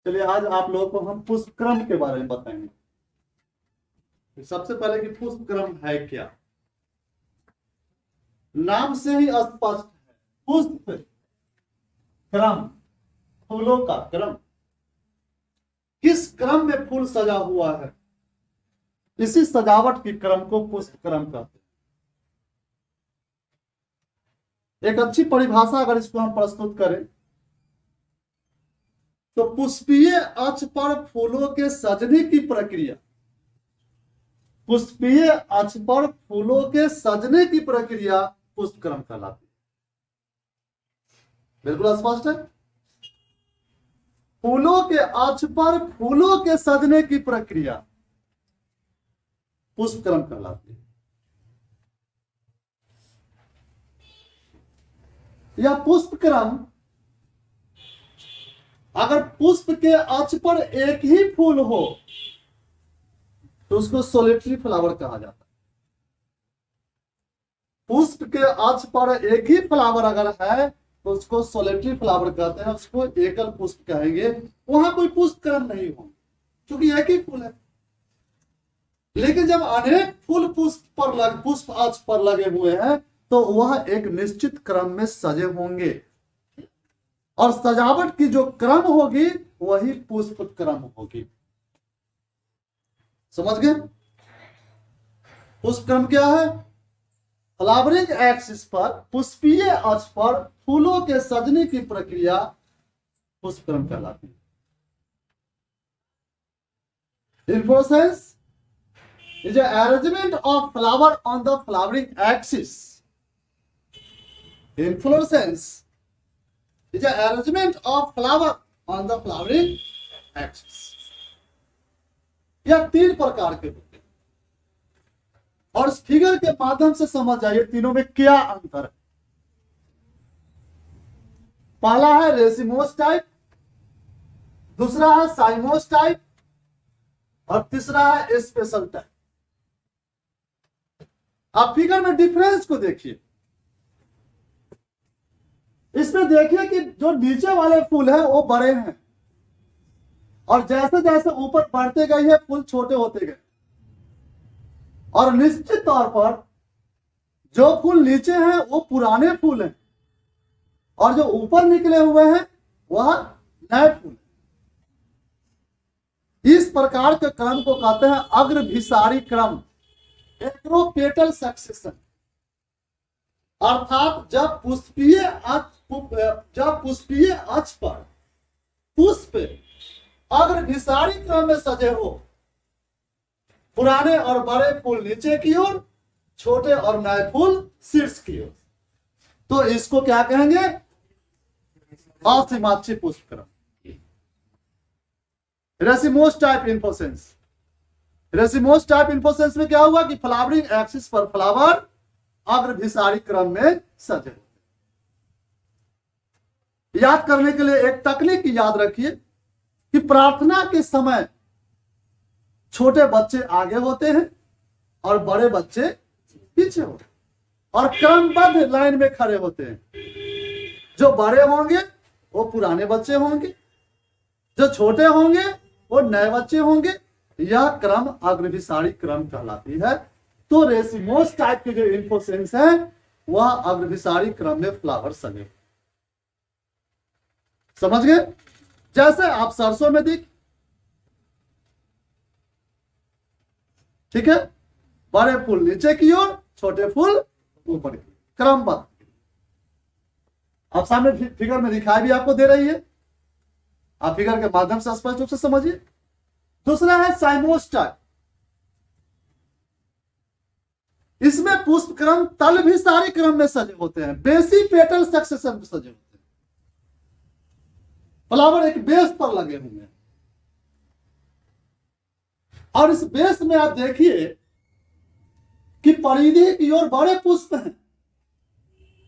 चलिए आज आप लोगों को हम पुष्पक्रम के बारे में बताएंगे। सबसे पहले कि पुष्पक्रम है क्या। नाम से ही स्पष्ट है, पुष्प क्रम, फूलों का क्रम। किस क्रम में फूल सजा हुआ है, इसी सजावट की क्रम को पुष्पक्रम कहते हैं। एक अच्छी परिभाषा अगर इसको हम प्रस्तुत करें तो पुष्पीय अक्ष पर फूलों के सजने की प्रक्रिया, पुष्पीय अक्ष पर फूलों के सजने की प्रक्रिया पुष्पक्रम कहलाती है। बिल्कुल स्पष्ट है। फूलों के अक्ष पर फूलों के सजने की प्रक्रिया पुष्पक्रम कहलाती है। यह पुष्पक्रम अगर पुष्प के अक्ष पर एक ही फूल हो तो उसको सोलिटरी फ्लावर कहा जाता है। पुष्प के अक्ष पर एक ही फ्लावर अगर है तो उसको सोलिटरी फ्लावर कहते हैं, उसको एकल पुष्प कहेंगे। वहां कोई पुष्पक्रम नहीं हो क्योंकि एक ही फूल है। लेकिन जब अनेक फूल पुष्प अक्ष पर लगे हुए हैं तो वह एक निश्चित क्रम में सजे होंगे और सजावट की जो क्रम होगी वही पुष्प क्रम होगी। समझ गए। पुष्प क्रम क्या है? फ्लावरिंग एक्सिस पर, पुष्पीय अक्ष पर फूलों के सजने की प्रक्रिया पुष्प क्रम कहलाती है। Inflorescence is an arrangement of flower on the flowering axis. Inflorescence is an arrangement of flower on the flowering axis. यह तीन प्रकार के होते हैं और इस फिगर के माध्यम से समझ जाइए तीनों में क्या अंतर है। पहला है रेसिमोस टाइप, दूसरा है साइमोस टाइप और तीसरा है स्पेशल टाइप। आप फिगर में डिफरेंस को देखिए। इसमें देखिए कि जो नीचे वाले फूल हैं वो बड़े हैं और जैसे जैसे ऊपर बढ़ते गए हैं फूल छोटे होते गए और निश्चित तौर पर जो फूल नीचे हैं वो पुराने फूल हैं और जो ऊपर निकले हुए हैं वह नए फूल हैं। इस प्रकार के क्रम को कहते हैं अग्रभिसारी क्रम, एक्रोपेटल सक्सेशन। अर्थात जब पुष्पीय अक्ष पर पुष्प अग्रभिसारी क्रम में सजे हो, पुराने और बड़े फूल नीचे की ओर, छोटे और नए फूल शीर्ष की ओर, तो इसको क्या कहेंगे? असीमाक्षी पुष्पक्रम। Racemose type inflorescence, racemose type inflorescence में क्या हुआ कि फ्लावरिंग एक्सिस पर फ्लावर अग्रभिसारी क्रम में सजे। याद करने के लिए एक तकनीक याद रखिए कि प्रार्थना के समय छोटे बच्चे आगे होते हैं और बड़े बच्चे पीछे होते हैं और क्रमबद्ध लाइन में खड़े होते हैं। जो बड़े होंगे वो पुराने बच्चे होंगे, जो छोटे होंगे वो नए बच्चे होंगे। यह क्रम अग्रभिसारी क्रम कहलाती है। तो रेसिमोस टाइप के जो इन्फ्लोरेसेंस है वह अग्रभिसारी क्रम में फ्लावर सजे। समझ गए? जैसे आप सरसों में देख, ठीक है, बड़े फूल नीचे की ओर, छोटे फूल ऊपर की, क्रमबद्ध। आप सामने फिगर में दिखाई भी आपको दे रही है, आप फिगर के माध्यम से स्पष्ट रूप से समझिए। दूसरा है साइमोस टाइप। इसमें पुष्प क्रम तल भी सारे क्रम में सजे होते हैं, बेसी पेटल सक्सेशन में सजे होते हैं। फ्लावर एक बेस पर लगे हुए हैं और इस बेस में आप देखिए कि परिधि की ओर बड़े पुष्प हैं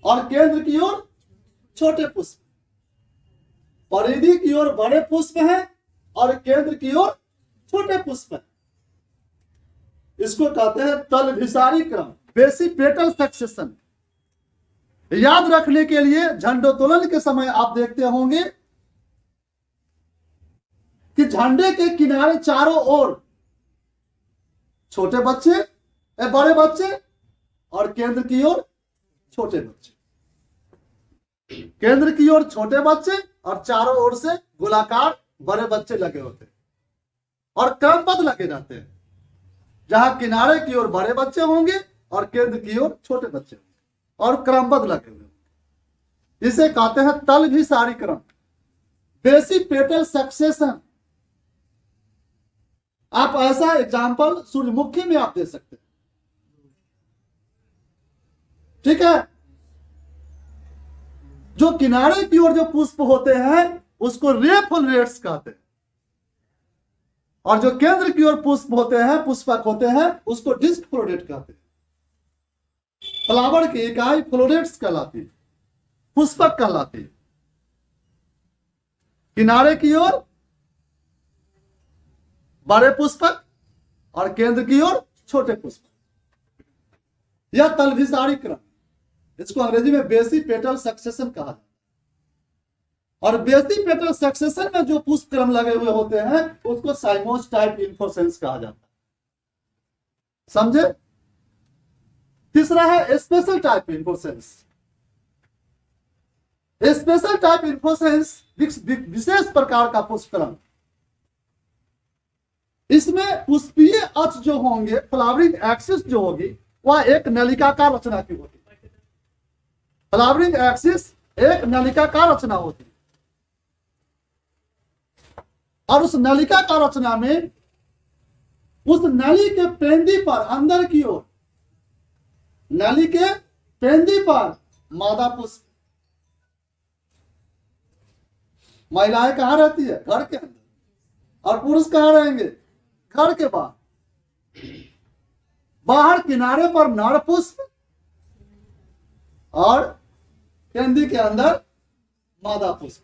और केंद्र की ओर छोटे पुष्प। परिधि की ओर बड़े पुष्प हैं और केंद्र की ओर छोटे पुष्प हैं। इसको कहते हैं तलभिसारी क्रम, बेसी पेटल सक्सेशन। याद रखने के लिए झंडोत्तोलन के समय आप देखते होंगे कि झंडे के किनारे चारों ओर छोटे बच्चे, बड़े बच्चे, और केंद्र की ओर छोटे बच्चे। केंद्र की ओर छोटे बच्चे और चारों ओर से गोलाकार बड़े बच्चे लगे होते हैं और क्रमबद्ध लगे रहते हैं, जहां किनारे की ओर बड़े बच्चे होंगे और केंद्र की ओर छोटे बच्चे होंगे और क्रमबद्ध लगे हुए। इसे कहते हैं तलभिसारी क्रम, बेसिक पेटल सक्सेशन। आप ऐसा एग्जाम्पल सूर्यमुखी में आप दे सकते हैं, ठीक है। जो किनारे की ओर जो पुष्प होते हैं उसको रे फ्लोरेट्स कहते हैं, और जो केंद्र की ओर पुष्प होते हैं, पुष्पक होते हैं, उसको डिस्क फ्लोरेट कहते हैं। फ्लावर की इकाई फ्लोरेट्स कहलाती है, पुष्पक कहलाती है। किनारे की ओर बड़े पुष्पक और केंद्र की ओर छोटे पुष्पक, यह तलभिसारी क्रम, इसको अंग्रेजी में बेसिक पेटल सक्सेशन कहा जाता है। और बेसिक पेटल सक्सेशन में जो पुष्प क्रम लगे हुए होते हैं उसको साइमोस टाइप इन्फ्लोरेसेंस कहा जाता है, समझे। तीसरा है special type inflorescence. Special type inflorescence विशेष प्रकार का पुष्प क्रम, इसमें पुष्पीय अक्ष जो होंगे, फ्लावरिंग एक्सिस जो होगी, वह एक नलिकाकार रचना की होती है। फ्लावरिंग एक्सिस एक नलिकाकार रचना होती है, और उस नलिकाकार रचना में उस नली के पेंदी पर अंदर की ओर, नली के पेंदी पर मादा पुष्प। महिलाएं कहां रहती है? घर के अंदर। और पुरुष कहां रहेंगे? घर के बाहर। बाहर किनारे पर नर पुष्प और पेंदी के अंदर मादा पुष्प।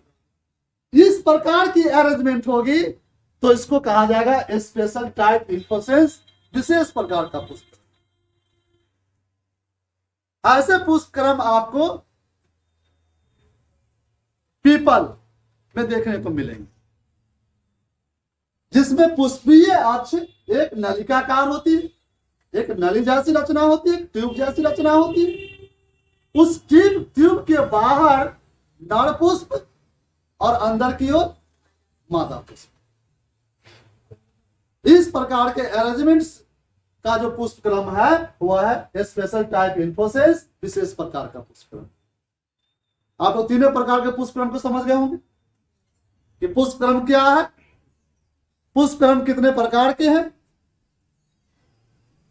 इस प्रकार की अरेंजमेंट होगी तो इसको कहा जाएगा स्पेशल टाइप इन्फ्लोरेसेंस, विशेष प्रकार का पुष्प। ऐसे पुष्प क्रम आपको पीपल में देखने को मिलेंगे, जिसमें पुष्पीय अक्ष एक नलिकाकार होती है, एक नली जैसी रचना होती है, ट्यूब जैसी रचना होती है। उस ट्यूब के बाहर नर पुष्प और अंदर की ओर मादा पुष्प। इस प्रकार के अरेंजमेंट्स का जो पुष्प क्रम है वह है स्पेशल टाइप इन्फ्लोरेसेंस, विशेष प्रकार का पुष्प क्रम। आप लोग तीनों प्रकार के पुष्प क्रम को समझ गए होंगे कि पुष्प क्रम क्या है, पुष्प क्रम कितने प्रकार के हैं,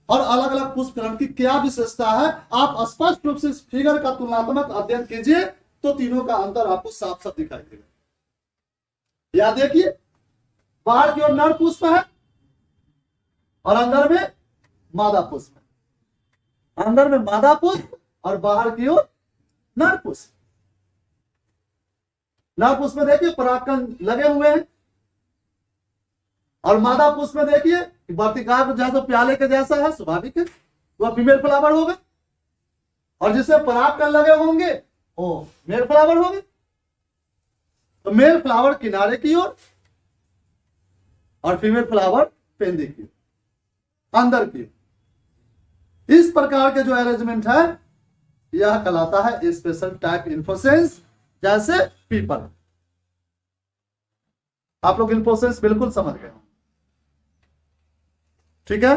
और अलग अलग पुष्प क्रम की क्या विशेषता है। आप स्पष्ट रूप से इस फिगर का तुलनात्मक अध्ययन कीजिए तो तीनों का अंतर आपको साफ साफ दिखाई देगा। याद देखिए, बाहर की ओर नर पुष्प है और अंदर में मादा पुष्प है। अंदर में मादा पुष्प और बाहर की ओर नर पुष्प। नर पुष्प में देखिए परागकण लगे हुए हैं, और मादा पुष्प में देखिए वर्तिकार जैसा प्याले के जैसा है, स्वाभाविक है, वह फीमेल फ्लावर होगा। और जिससे परागकण लगे होंगे वो मेल फ्लावर होंगे। तो मेल फ्लावर किनारे की ओर और फीमेल फ्लावर पेंदी की ओर, अंदर की ओर। इस प्रकार के जो अरेंजमेंट है यह कहलाता है स्पेशल टाइप इन्फ्लोरेसेंस, जैसे पीपल। आप लोग इन्फ्लोरेसेंस बिल्कुल समझ गए, ठीक है।